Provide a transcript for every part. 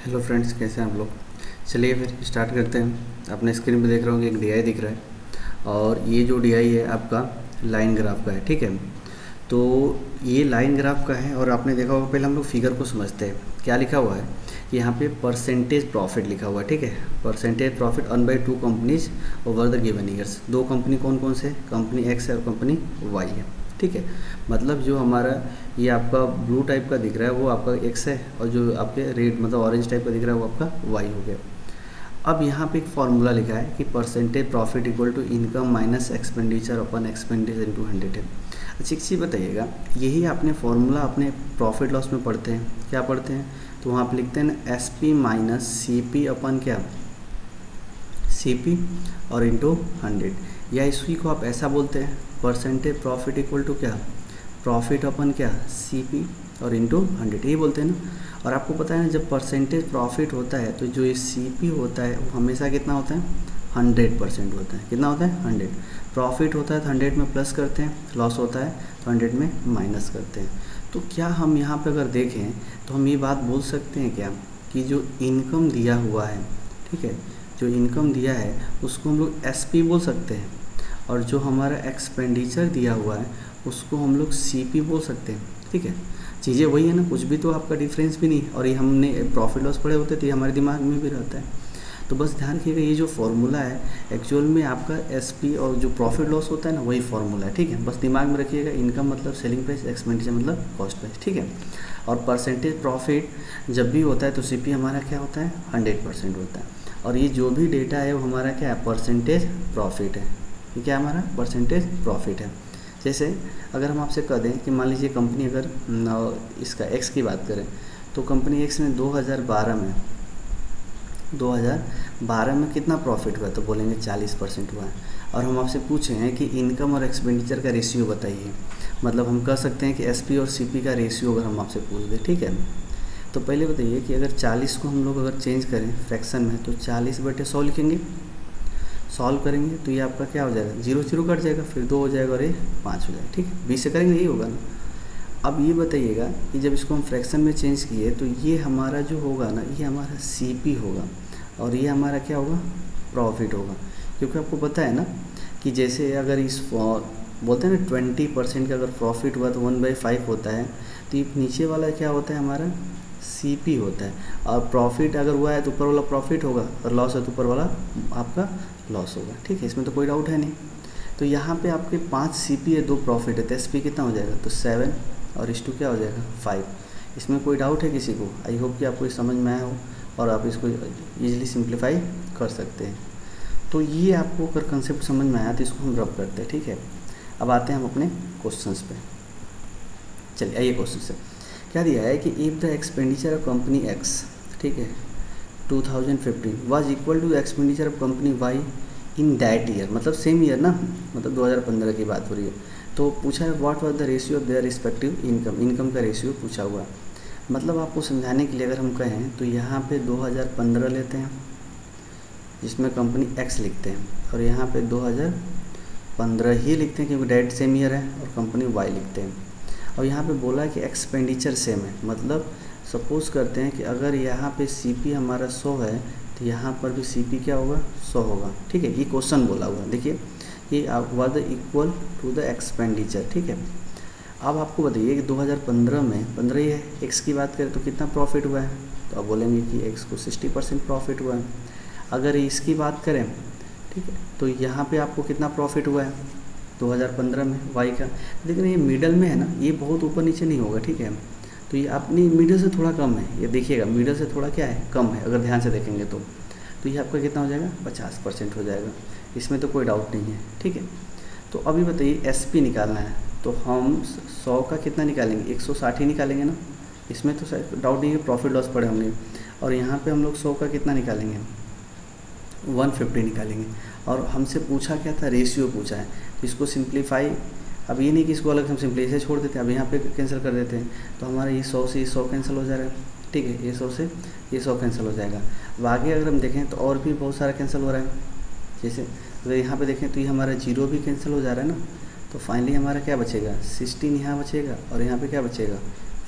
Hello friends, कैसे हैं आप लोग। चलिए फिर स्टार्ट करते हैं। अपने स्क्रीन पे देख रहे होंगे एक डीआई दिख रहा है और ये जो डीआई है आपका लाइन ग्राफ का है। ठीक है, तो ये लाइन ग्राफ का है और आपने देखा होगा, पहले हम लोग फिगर को समझते हैं। क्या लिखा हुआ है कि यहाँ पे परसेंटेज प्रॉफिट लिखा हुआ है। ठीक है, percentage profit earn by two companies over the given years. दो कंपनी कौन कौन से, कंपनी एक्स है और कंपनी वाई है। ठीक है, मतलब जो हमारा ये आपका ब्लू टाइप का दिख रहा है वो आपका एक्स है और जो आपके रेड मतलब ऑरेंज टाइप का दिख रहा है वो आपका वाई हो गया। अब यहाँ पे एक फार्मूला लिखा है कि percentage profit equal to income minus expenditure upon expenditure into 100 है। अच्छा एक चीज़ बताइएगा, यही आपने फार्मूला अपने प्रॉफिट लॉस में पढ़ते हैं। क्या पढ़ते हैं, तो वहाँ पे लिखते हैं ना S P minus C P अपन क्या, सी पी और इंटू 100, या इसी को आप ऐसा बोलते हैं परसेंटेज प्रॉफिट इक्वल टू क्या, प्रॉफिट अपन क्या, सी पी और इंटू 100, यही बोलते हैं ना। और आपको पता है ना, जब परसेंटेज प्रॉफिट होता है तो जो ये सी पी होता है वो हमेशा कितना होता है, 100% होता है। कितना होता है, 100। प्रॉफिट होता है तो 100 में प्लस करते हैं, लॉस होता है तो 100 में माइनस करते हैं। तो क्या हम यहाँ पे अगर देखें तो हम ये बात बोल सकते हैं क्या कि जो इनकम दिया हुआ है, ठीक है, जो इनकम दिया है उसको हम लोग एस पी बोल सकते हैं और जो हमारा एक्सपेंडिचर दिया हुआ है उसको हम लोग सी पी बोल सकते हैं। ठीक है, चीज़ें वही है ना, कुछ भी तो आपका डिफरेंस भी नहीं। और ये हमने प्रॉफिट लॉस पढ़े होते थे, हमारे दिमाग में भी रहता है। तो बस ध्यान रखिएगा, ये जो फॉर्मूला है एक्चुअल में आपका एस पी और जो प्रॉफिट लॉस होता है ना वही फॉर्मूला है। ठीक है, बस दिमाग में रखिएगा, इनकम मतलब सेलिंग प्राइस, एक्सपेंडिचर मतलब कॉस्ट प्राइस। ठीक है, और परसेंटेज प्रॉफिट जब भी होता है तो सी पी हमारा क्या होता है, 100% होता है। और ये जो भी डेटा है वो हमारा क्या है, परसेंटेज प्रॉफिट है। ये क्या हमारा परसेंटेज प्रॉफिट है। जैसे अगर हम आपसे कह दें कि मान लीजिए कंपनी अगर इसका एक्स की बात करें तो कंपनी एक्स में 2012 में कितना प्रॉफिट हुआ, तो बोलेंगे 40% हुआ है। और हम आपसे पूछे हैं कि इनकम और एक्सपेंडिचर का रेशियो बताइए, मतलब हम कह सकते हैं कि एसपी और सीपी का रेशियो अगर हम आपसे पूछ दें। ठीक है, तो पहले बताइए कि अगर 40 को हम लोग अगर चेंज करें फ्रैक्शन में तो 40/100 लिखेंगे। सॉल्व करेंगे तो ये आपका क्या हो जाएगा, 0 0 कट जाएगा, फिर 2 हो जाएगा और ये 5 हो जाएगा। ठीक है, 20 से करेंगे यही होगा ना। अब ये बताइएगा कि जब इसको हम फ्रैक्शन में चेंज किए तो ये हमारा जो होगा ना, ये हमारा सीपी होगा और ये हमारा क्या होगा, प्रॉफिट होगा। क्योंकि आपको पता है ना कि जैसे अगर इस बोलते हैं ना 20% का अगर प्रॉफिट हुआ तो 1/5 होता है, तो ये नीचे वाला क्या होता है हमारा, सीपी होता है। और प्रॉफिट अगर हुआ है तो ऊपर वाला प्रॉफिट होगा और लॉस है तो ऊपर वाला आपका लॉस होगा। ठीक है, इसमें तो कोई डाउट है नहीं। तो यहाँ पे आपके 5 सीपी है, 2 प्रॉफिट है, तो एसपी कितना हो जाएगा, तो 7 और इस2 क्या हो जाएगा, 5। इसमें कोई डाउट है किसी को। आई होप कि आपको समझ में आया हो और आप इसको ईजिली सिंप्लीफाई कर सकते हैं। तो ये आपको अगर कंसेप्ट समझ में आया तो इसको हम रब करते हैं। ठीक है, अब आते हैं हम अपने क्वेश्चंस पे। चलिए आइए क्वेश्चन से क्या दिया है कि if the expenditure of company X, ठीक है, 2015 was equal to the expenditure of company Y in that year, मतलब सेम ईयर ना, मतलब 2015 की बात हो रही है। तो पूछा है what was the ratio of their respective income, income का रेशियो पूछा हुआ। मतलब आपको समझाने के लिए अगर हम कहें तो यहाँ पे 2015 लेते हैं जिसमें कंपनी एक्स लिखते हैं और यहाँ पे 2015 ही लिखते हैं क्योंकि डेट सेम ईयर है, और कंपनी वाई लिखते हैं। और यहाँ पे बोला है कि एक्सपेंडिचर सेम है, मतलब सपोज करते हैं कि अगर यहाँ पे सीपी हमारा 100 है तो यहाँ पर भी सीपी क्या होगा, 100 होगा। ठीक है, ये क्वेश्चन बोला हुआ, देखिए कि was equal to the expenditure. ठीक है, अब आपको बताइए कि 2015 में 15 ही है, एक्स की बात करें तो कितना प्रॉफिट हुआ है, तो आप बोलेंगे कि एक्स को 60% प्रॉफिट हुआ है। अगर इसकी बात करें, ठीक है, तो यहाँ पे आपको कितना प्रॉफिट हुआ है 2015 में वाई का। लेकिन ये मिडल में है ना, ये बहुत ऊपर नीचे नहीं होगा। ठीक है, तो ये अपनी मिडल से थोड़ा कम है, ये देखिएगा मिडल से थोड़ा क्या है, कम है। अगर ध्यान से देखेंगे तो ये आपका कितना हो जाएगा, 50% हो जाएगा। इसमें तो कोई डाउट नहीं है। ठीक है, तो अभी बताइए एसपी निकालना है तो हम 100 का कितना निकालेंगे, 160 ही निकालेंगे ना। इसमें तो डाउट नहीं है, प्रॉफिट लॉस पड़े होंगे। और यहाँ पे हम लोग 100 का कितना निकालेंगे, 150 निकालेंगे। और हमसे पूछा क्या था, रेशियो पूछा है, तो इसको सिंप्लीफाई, अब ये नहीं कि इसको अलग हम सिंपली ऐसे छोड़ देते हैं, अब यहाँ पे कैंसिल कर देते हैं तो हमारा ये 100 से ये 100 कैंसिल हो जा रहा है। ठीक है, ये 100 से ये 100 कैंसिल हो जाएगा। अब आगे अगर हम देखें तो और भी बहुत सारा कैंसिल हो रहा है। जैसे अगर यहाँ पे देखें तो ये हमारा 0 भी कैंसिल हो जा रहा है ना, तो फाइनली हमारा क्या बचेगा, 16 यहाँ बचेगा और यहाँ पे क्या बचेगा,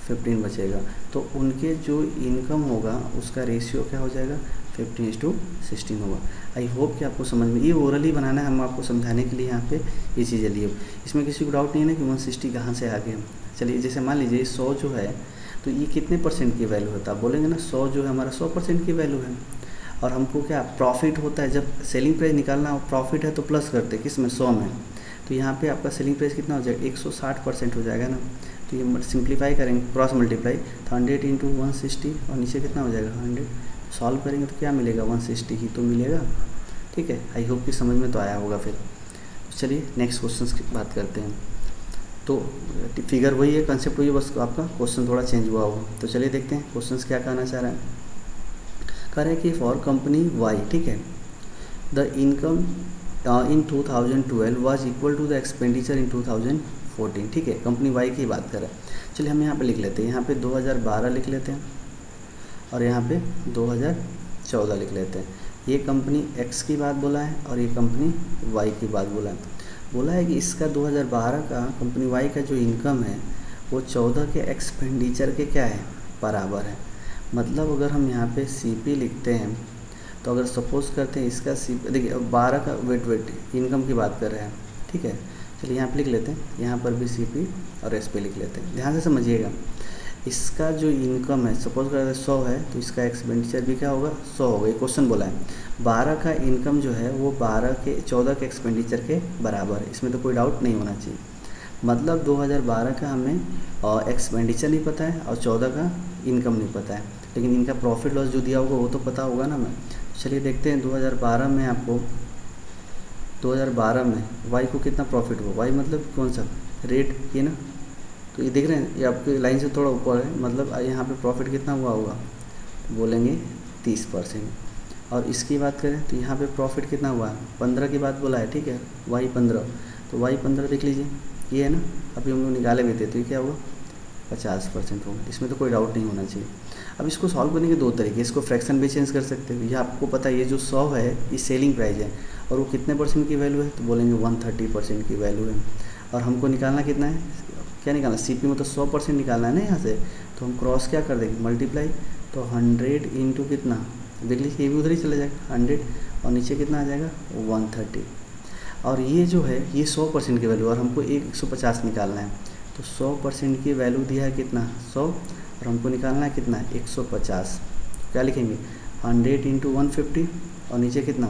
15 बचेगा, तो उनके जो इनकम होगा उसका रेशियो क्या हो जाएगा, 15:16 होगा। आई होप कि आपको समझ में, ये ओरली बनाना है हम आपको समझाने के लिए यहाँ पे ये चीज़ें लिए। इसमें किसी को डाउट नहीं है ना कि 160 कहाँ से आ गए। चलिए जैसे मान लीजिए 100 जो है तो ये कितने % की वैल्यू होता है, आप बोलेंगे ना 100 जो है हमारा 100% की वैल्यू है। और हमको क्या प्रॉफिट होता है, जब सेलिंग प्राइस निकालना हो प्रॉफिट है तो प्लस करते किस में, 100 में। तो यहाँ पे आपका सेलिंग प्राइस कितना हो जाएगा, 160% हो जाएगा ना। तो ये सिंप्लीफाई करेंगे, क्रॉस मल्टीप्लाई, तो 100 × 160 और नीचे कितना हो जाएगा 100। सॉल्व करेंगे तो क्या मिलेगा, 160 ही तो मिलेगा। ठीक है, आई होप कि समझ में तो आया होगा। फिर चलिए नेक्स्ट क्वेश्चन की बात करते हैं। तो फिगर वही है, कंसेप्ट वही है, बस आपका क्वेश्चन थोड़ा चेंज हुआ होगा। तो चलिए देखते हैं क्वेश्चन क्या कहना चाह रहा है। कह रहा है कि फॉर कंपनी वाई, ठीक है, the income in 2012 was equal to the expenditure in 2014। ठीक है, कंपनी वाई की बात करें। चलिए हम यहाँ पे लिख लेते हैं, यहाँ पे 2012 लिख लेते हैं और यहाँ पे 2014 लिख लेते हैं। ये कंपनी एक्स की बात बोला है और ये कंपनी वाई की बात बोला है कि इसका 2012 का कंपनी वाई का जो इनकम है वो 14 के एक्सपेंडिचर के क्या है, बराबर है। मतलब अगर हम यहाँ पे सीपी लिखते हैं तो अगर सपोज करते हैं इसका सीपी, देखिए 12 का वेट इनकम की बात कर रहे हैं। ठीक है, चलिए यहाँ पे लिख लेते हैं, यहाँ पर भी सीपी और एसपी लिख लेते हैं। ध्यान से समझिएगा, इसका जो इनकम है सपोज करते हैं 100 है तो इसका एक्सपेंडिचर भी क्या होगा, 100 होगा। ये क्वेश्चन बोला है 12 का इनकम जो है वो 14 के एक्सपेंडिचर के बराबर है, इसमें तो कोई डाउट नहीं होना चाहिए। मतलब 2012 का हमें एक्सपेंडिचर नहीं पता है और 14 का इनकम नहीं पता है, लेकिन इनका प्रॉफिट लॉस जो दिया होगा वो तो पता होगा ना हमें। चलिए देखते हैं 2012 में आपको 2012 में वाई को कितना प्रॉफिट हुआ। वाई मतलब कौन सा रेट, ये ना, तो ये देख रहे हैं ये आपकी लाइन से थोड़ा ऊपर है, मतलब यहाँ पे प्रॉफिट कितना हुआ होगा, बोलेंगे 30%। और इसकी बात करें तो यहाँ पे प्रॉफिट कितना हुआ है, 15 की बात बोला है। ठीक है, वाई 15, तो वाई 15 देख लीजिए, ये है ना, अभी हम लोग निकाले भी थे, तो ये क्या हुआ 50% होगा। इसमें तो कोई डाउट नहीं होना चाहिए। अब इसको सॉल्व करने के दो तरीके, इसको फ्रैक्शन भी चेंज कर सकते हो। ये आपको पता है ये जो 100 है ये सेलिंग प्राइस है और वो कितने % की वैल्यू है, तो बोलेंगे 130% की वैल्यू है। और हमको निकालना कितना है, क्या निकालना, सीपी में तो 100% निकालना है ना यहाँ से, तो हम क्रॉस क्या कर देंगे, मल्टीप्लाई, तो 100 इंटू कितना, देख लीजिए ये भी उधर ही चला जाएगा 100 और नीचे कितना आ जाएगा 130। और ये जो है ये 100% की वैल्यू और हमको 150 निकालना है, तो 100% की वैल्यू दिया है कितना 100 और हमको निकालना है कितना 150। क्या लिखेंगे 100 इंटू 150 और नीचे कितना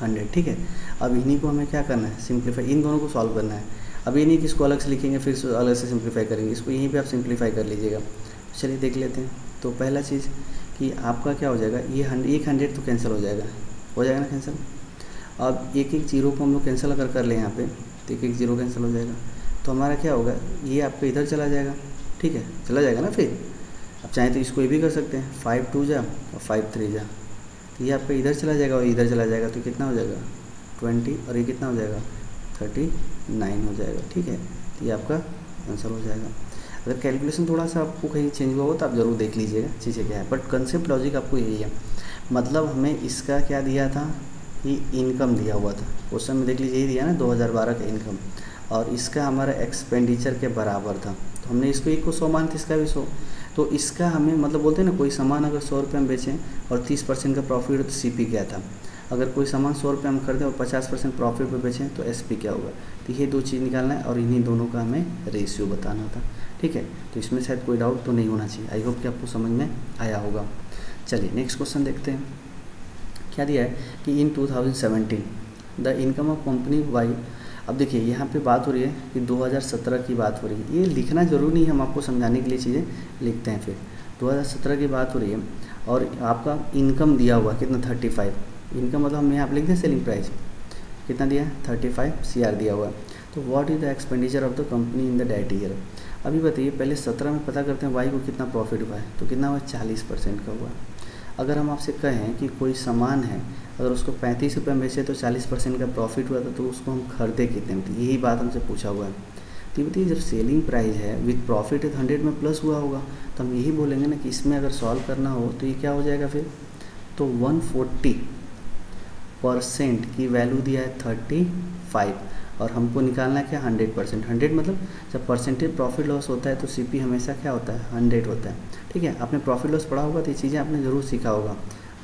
100। ठीक है, अब इन्हीं को हमें क्या करना है, सिंप्लीफाई, इन दोनों को सॉल्व करना है। अब ये नहीं कि इसको अलग से लिखेंगे फिर अलग से सिंप्लीफाई करेंगे, इसको यहीं पे आप सिंप्लीफाई कर लीजिएगा। चलिए देख लेते हैं। तो पहला चीज़ कि आपका क्या हो जाएगा, ये 100 तो कैंसिल हो जाएगा ना कैंसिल। अब एक जीरो को हम लोग कैंसिल अगर कर लें यहाँ पे तो एक जीरो कैंसिल हो जाएगा, तो हमारा क्या होगा, ये आपका इधर चला जाएगा। ठीक है, चला जाएगा ना। फिर अब चाहे तो इसको ये भी कर सकते हैं, 5 2 जा और 5 3 जा, तो ये आपका इधर चला जाएगा और इधर चला जाएगा, तो कितना हो जाएगा 20 और ये कितना हो जाएगा 39 हो जाएगा। ठीक है, तो ये आपका आंसर हो जाएगा। अगर कैलकुलेशन थोड़ा सा आपको कहीं चेंज हुआ हो तो आप ज़रूर देख लीजिएगा चीज़ें क्या है, बट कंसेप्ट लॉजिक आपको यही है। मतलब हमें इसका क्या दिया था, ये इनकम दिया हुआ था क्वेश्चन में, देख लीजिए यही दिया ना 2012 का इनकम, और इसका हमारा एक्सपेंडिचर के बराबर था, तो हमने इसको एक को 100 मान था, इसका भी 100। तो इसका हमें मतलब बोलते हैं ना, कोई सामान अगर 100 रुपये में बेचें और 30% का प्रॉफिट हो तो सीपी क्या था। अगर कोई सामान 100 रुपये में खरीदें और 50% प्रॉफिट पे बेचें तो एसपी क्या होगा। तो ये दो चीज़ निकालना है और इन्हीं दोनों का हमें रेशियो बताना था। ठीक है, तो इसमें शायद कोई डाउट तो नहीं होना चाहिए। आई होप कि आपको समझ में आया होगा। चलिए नेक्स्ट क्वेश्चन देखते हैं। क्या दिया है कि in 2017 the income of company Y. अब देखिए यहाँ पे बात हो रही है कि 2017 की बात हो रही है, ये लिखना जरूरी नहीं है, हम आपको समझाने के लिए चीज़ें लिखते हैं। फिर 2017 की बात हो रही है और आपका इनकम दिया हुआ कितना 35। इनकम मतलब हम यहाँ पर लिखते हैं सेलिंग प्राइस कितना दिया है 35 CR दिया हुआ है। तो what is the expenditure of the company in the date year. अभी बताइए, पहले 17 में पता करते हैं वाई को कितना प्रॉफिट हुआ है, तो कितना हुआ 40% का हुआ। अगर हम आपसे कहें कि कोई सामान है अगर उसको 35 रुपये में बेचे तो 40% का प्रॉफिट हुआ था, तो उसको हम खरीदे कितने में, यही बात हमसे पूछा हुआ है। तो ये बताइए, जब सेलिंग प्राइस है विथ प्रॉफिट 100 में प्लस हुआ होगा, तो हम यही बोलेंगे ना कि इसमें अगर सॉल्व करना हो तो ये क्या हो जाएगा फिर, तो 140% की वैल्यू दिया है 35 और हमको निकालना है क्या 100%। 100 मतलब जब परसेंटेज प्रॉफिट लॉस होता है तो सीपी हमेशा क्या होता है 100 होता है। ठीक है, आपने प्रॉफिट लॉस पढ़ा होगा तो ये चीज़ें आपने ज़रूर सीखा होगा।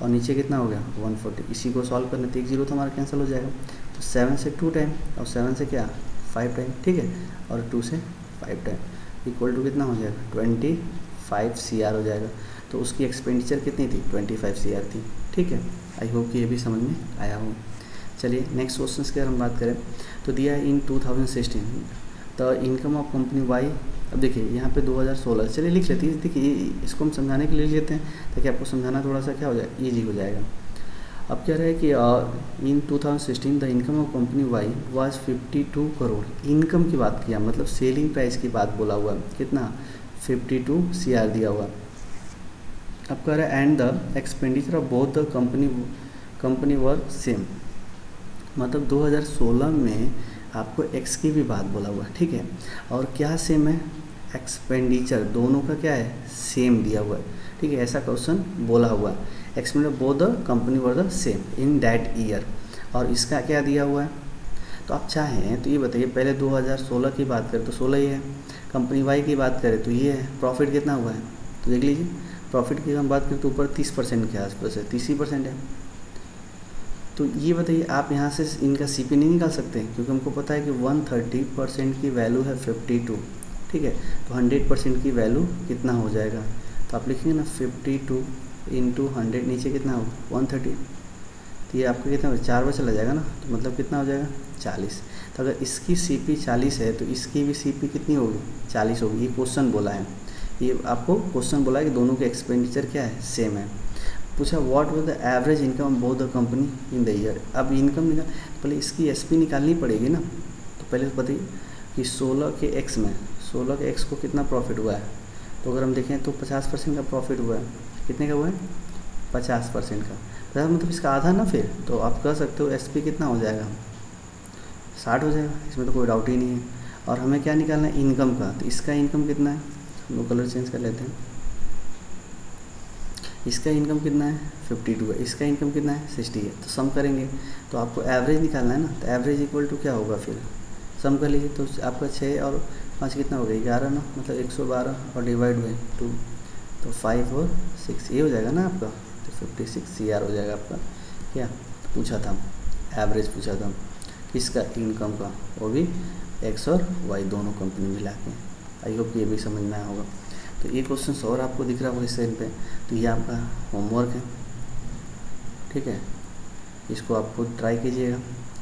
और नीचे कितना हो गया 140, इसी को सॉल्व करने तो एक जीरो तो हमारा कैंसिल हो जाएगा। तो 7 से 2 टाइम और 7 से क्या 5 टाइम। ठीक है, और 2 से 5 टाइम इक्वल टू कितना हो जाएगा 25 CR हो जाएगा। तो उसकी एक्सपेंडिचर कितनी थी 25 CR थी। ठीक है, आई होप कि ये भी समझ में आया हो। चलिए नेक्स्ट क्वेश्चन की अगर हम बात करें तो दिया है in 2016 the income of company Y. अब देखिए यहाँ पे 2016, चलिए लिख लेते हैं। देखिए इसको हम समझाने के लिए लिख लेते हैं ताकि आपको समझाना थोड़ा सा क्या हो जाए ईजी हो जाएगा। अब क्या रहे कि इन 2016 the income of company why was 52 crore. Income की बात किया मतलब सेलिंग प्राइस की बात बोला हुआ, कितना 52 CR दिया हुआ। अब कह रहा है and the expenditure of both the company were same, मतलब 2016 में आपको एक्स की भी बात बोला हुआ है। ठीक है, और क्या सेम है एक्सपेंडिचर दोनों का क्या है सेम दिया हुआ है। ठीक है, ऐसा क्वेश्चन बोला हुआ है। Expenditure both the company were the same in that year, और इसका क्या दिया हुआ है। तो आप चाहें तो ये बताइए, पहले 2016 की बात करें तो 16 ही है, कंपनी वाई की बात करें तो ये है, प्रॉफिट कितना हुआ है तो देख लीजिए। प्रॉफिट की हम बात करें तो ऊपर 30% के आसपास है, 30% है। तो ये बताइए आप यहाँ से इनका सीपी नहीं निकाल सकते क्योंकि हमको पता है कि 130% की वैल्यू है 52। ठीक है, तो 100% की वैल्यू कितना हो जाएगा, तो आप लिखेंगे ना 52 इंटू 100, नीचे कितना होगा 130। तो ये आपका कितना 4 बार चला जाएगा ना, तो मतलब कितना हो जाएगा 40। तो अगर इसकी सीपी 40 है तो इसकी भी सीपी कितनी होगी 40 होगी। ये क्वेश्चन बोला है, ये आपको क्वेश्चन बोला है कि दोनों के एक्सपेंडिचर क्या है सेम है। पूछा what was the average income both the company in the year. अब इनकम निकाल पहले इसकी एसपी निकालनी पड़ेगी ना। तो पहले बताइए कि 16 के एक्स में 16 के एक्स को कितना प्रॉफिट हुआ है। तो अगर हम देखें तो 50% का प्रॉफिट हुआ है। कितने का हुआ है 50% का, 50 मतलब इसका आधा ना। फिर तो आप कह सकते हो एसपी कितना हो जाएगा 60 हो जाएगा, इसमें तो कोई डाउट ही नहीं है। और हमें क्या निकालना है इनकम का, तो इसका इनकम कितना है, वो कलर चेंज कर लेते हैं। इसका इनकम कितना है 52 है, इसका इनकम कितना है 60 है। तो सम करेंगे तो आपको एवरेज निकालना है ना, तो एवरेज इक्वल टू क्या होगा, फिर सम कर लीजिए। तो आपका 6 और 5 कितना हो गया 11 ना, मतलब 112 और डिवाइड बाई 2 तो 5 और 6 ये हो जाएगा ना आपका। तो 56 CR हो जाएगा आपका। क्या पूछा था, एवरेज पूछा था किसका इनकम का, वो भी एक्स और वाई दोनों कंपनी मिला के। आई होप ये भी समझ में आया होगा। तो ये क्वेश्चन और आपको दिख रहा होगा इस साइड पे, तो ये आपका होमवर्क है। ठीक है, इसको आप खुद ट्राई कीजिएगा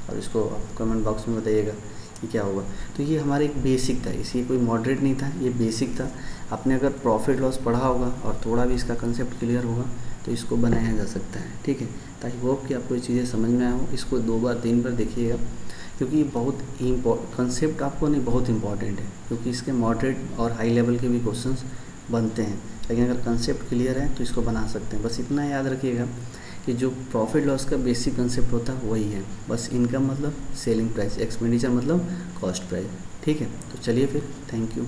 और इसको आप कमेंट बॉक्स में बताइएगा कि क्या होगा। तो ये हमारा एक बेसिक था, इसलिए कोई मॉडरेट नहीं था, ये बेसिक था। आपने अगर प्रॉफिट लॉस पढ़ा होगा और थोड़ा भी इसका कंसेप्ट क्लियर होगा तो इसको बनाया जा सकता है। ठीक है, ताकि होप कि आपको ये चीज़ें समझ में आए हो। इसको 2 बार 3 बार देखिएगा क्योंकि बहुत कंसेप्ट आपको नहीं बहुत इंपॉर्टेंट है, क्योंकि इसके मॉडरेट और हाई लेवल के भी क्वेश्चंस बनते हैं। लेकिन अगर कंसेप्ट क्लियर है तो इसको बना सकते हैं। बस इतना याद रखिएगा कि जो प्रॉफिट लॉस का बेसिक कंसेप्ट होता है वही है। बस इनकम मतलब सेलिंग प्राइस, एक्सपेंडिचर मतलब कॉस्ट प्राइस। ठीक है, तो चलिए फिर, थैंक यू।